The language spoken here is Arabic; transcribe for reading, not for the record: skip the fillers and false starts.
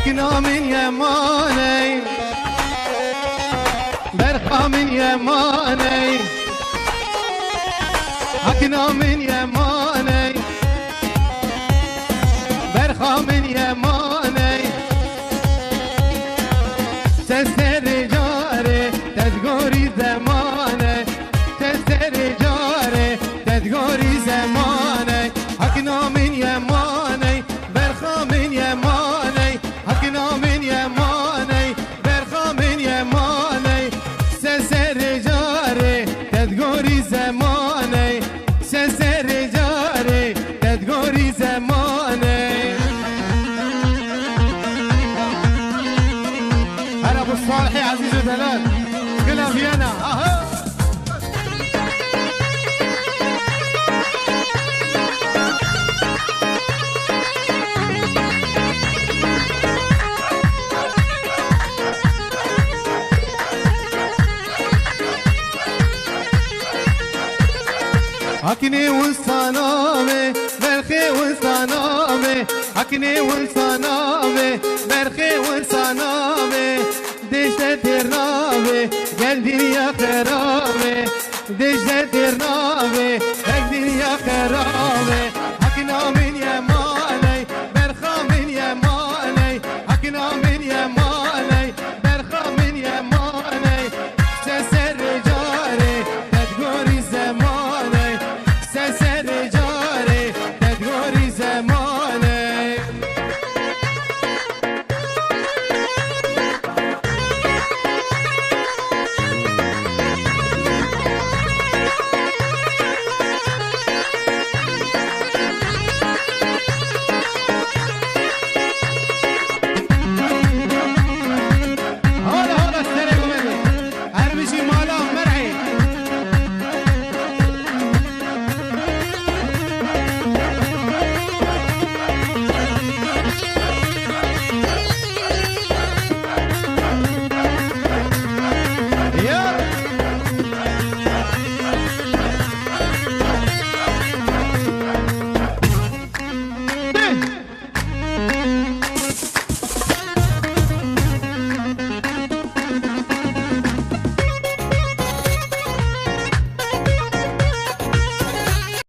حكنا من يماني برخا من يماني حكنا من يماني برخا من يماني تسر جاري تذكري زماني تسر جاري تذكري زماني حكنا من يماني برخا من يماني حكنا من يماني برخا من يماني تسر جاري تذكري زماني تسر جاري تذكري زماني هلا ابو الصالحي عزيز ودلال كلها فينا حكني والصنامي برخي والصنامي حكني والصنامي برخي والصنامي دشت ترنامي قلبي يا خرامي دشت ترنامي قلبي يا خرامي